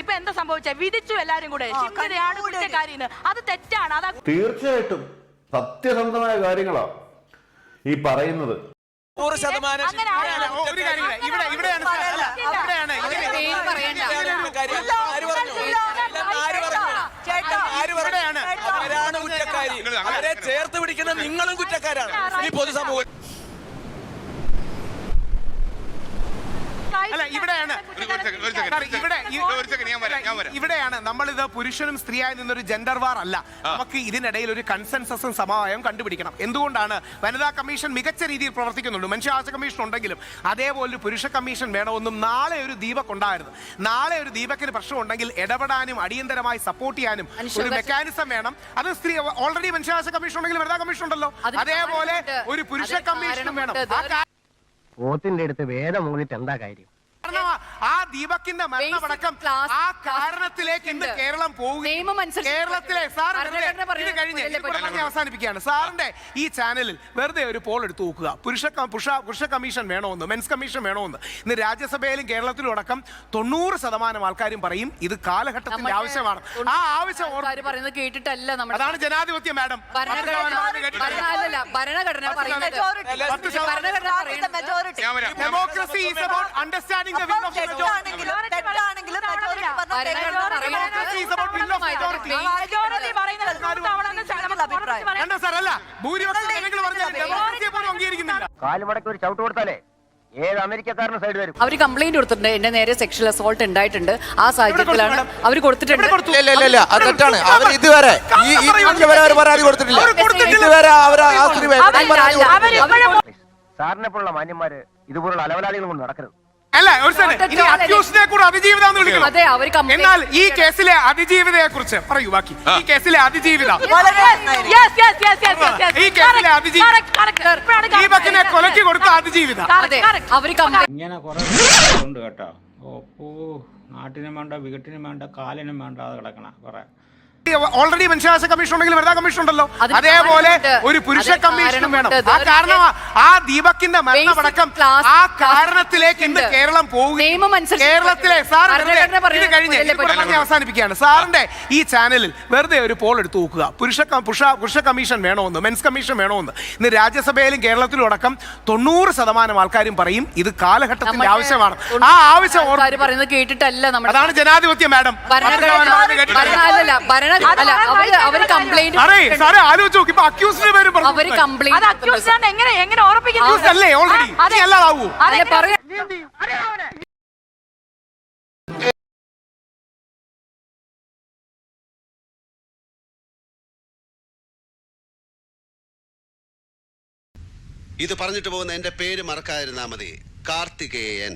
ഇപ്പൊ എന്താ സംഭവിച്ചത്? വിധിച്ചു എല്ലാരും കൂടെ ശിംജിതയാണ് കുറ്റക്കാരിന്ന്. അത് തെറ്റാണ്. അതാ തീർച്ചയായിട്ടും സത്യസന്ധമായ കാര്യങ്ങളാ ഈ പറയുന്നത്. 100% അവരെ ചേർത്ത് പിടിക്കുന്ന നിങ്ങളും കുറ്റക്കാരാണ് ഈ പൊതുസമൂഹം. ഇവിടെയാണ് നമ്മളിത് പുരുഷനും സ്ത്രീയായി നിന്നൊരു ജെൻഡർ വാർ അല്ല. നമുക്ക് ഇതിനിടയിൽ ഒരു കൺസെൻസസും സമവായം കണ്ടുപിടിക്കണം. എന്തുകൊണ്ടാണ് വനിതാ കമ്മീഷൻ മികച്ച രീതിയിൽ പ്രവർത്തിക്കുന്നുണ്ട്, മനുഷ്യാവകാശ കമ്മീഷൻ ഉണ്ടെങ്കിലും അതേപോലെ പുരുഷ കമ്മീഷൻ വേണമെന്നും നാളെ ഒരു ദീപക് ഉണ്ടായിരുന്നു. നാളെ ഒരു ദീപകിന് പ്രശ്നമുണ്ടെങ്കിൽ ഇടപെടാനും അടിയന്തരമായി സപ്പോർട്ട് ചെയ്യാനും ഒരു മെക്കാനിസം വേണം. അത് സ്ത്രീ ഓൾറെഡി മനുഷ്യാവകാശ കമ്മീഷൻ ഉണ്ടെങ്കിൽ വനിതാ കമ്മീഷൻ ഉണ്ടല്ലോ, അതേപോലെ ഒരു പുരുഷ കമ്മീഷനും വേണം. പോത്തിന്റെ അടുത്ത് വേദം മൂന്നിട്ട് എന്താ കാര്യം? ആ ദീപകിന്റെ മരണമടക്കം ആ കാരണത്തിലേക്ക് ഇന്ന് കേരളം പോവുകയും കേരളത്തിലെ ഇത് കഴിഞ്ഞ് അവസാനിപ്പിക്കുകയാണ്. സാറിന്റെ ഈ ചാനലിൽ വെറുതെ ഒരു പോൾ എടുത്തു നോക്കുക, പുരുഷ കമ്മീഷൻ വേണമെന്ന്, മെൻസ് കമ്മീഷൻ വേണമെന്ന്. ഇന്ന് രാജ്യസഭയിലും കേരളത്തിലും അടക്കം 90% ആൾക്കാരും പറയും ഇത് കാലഘട്ടത്തിന്റെ ആവശ്യമാണ്. ആ ആവശ്യം പറയുന്നത് കേട്ടിട്ടല്ല. അതാണ് ജനാധിപത്യം madam. Democracy is about understanding the will of the majority. കാലുമടക്കി ഒരു ചവിട്ട് കൊടുത്താലേ ഏത് അമേരിക്കക്കാരനും സൈഡ് വരും. അവർ കംപ്ലൈന്റ് കൊടുത്തിട്ടുണ്ട്, എന്റെ നേരെ സെക്ഷൽ അസോൾട്ട് ഉണ്ടായിട്ടുണ്ട്. ആ സാഹചര്യത്തിലാണ് അവർ കൊടുത്തിട്ടുണ്ട്. തെറ്റാണ്. അവർ ഇതുവരെ പരാതി കൊടുത്തിട്ടില്ല. ഇതുവരെ സാറിനെ പോലുള്ള മാന്യന്മാര് ഇതുപോലുള്ള അലവലാളികൾ കൊണ്ട് നടക്കരുത്. അല്ല, എന്നാൽ ഈ കേസിലെ അതിജീവിതയെ കുറിച്ച് പറയൂ. ബാക്കി ഈ കേസിലെ അതിജീവിത ദീപകിനെ കൊലക്ക് കൊടുത്ത അതിജീവിത ഇങ്ങനെ കുറെ ഉണ്ട് കേട്ടോ. ഓ നാട്ടിനും വേണ്ട, വീട്ടിനും വേണ്ട, കാലിനും വേണ്ട, അത് കിടക്കണ കുറെ. ഓൾറെഡി മനുഷ്യാവകാശ കമ്മീഷൻ ഉണ്ടെങ്കിൽ വനിതാ കമ്മീഷൻ ഉണ്ടല്ലോ, അതേപോലെ ഒരു പുരുഷ കമ്മീഷനും വേണം. ആ കാരണം ആ ദീപകിന്റെ മരണമടക്കം ആ കാരണത്തിലേക്ക് ഇന്ന് കേരളം പോവുകയും കേരളത്തിലെ ഇത് കഴിഞ്ഞ് അവസാനിപ്പിക്കുകയാണ്. സാറിന്റെ ഈ ചാനലിൽ വെറുതെ ഒരു പോൾ എടുത്തു നോക്കുക, പുരുഷ കമ്മീഷൻ വേണമെന്ന്, മെൻസ് കമ്മീഷൻ വേണമെന്ന്. ഇന്ന് രാജ്യസഭയിലും കേരളത്തിലും അടക്കം 90% ആൾക്കാരും പറയും ഇത് കാലഘട്ടത്തിന്റെ ആവശ്യമാണ്. ആ ആവശ്യം പറയുന്നത് കേട്ടിട്ടല്ല. അതാണ് ജനാധിപത്യം മാഡം. ഇത് പറഞ്ഞിട്ട് പോകുന്ന എന്റെ പേര് മറക്കാതിരുന്നാ മതി, കാർത്തികേയൻ.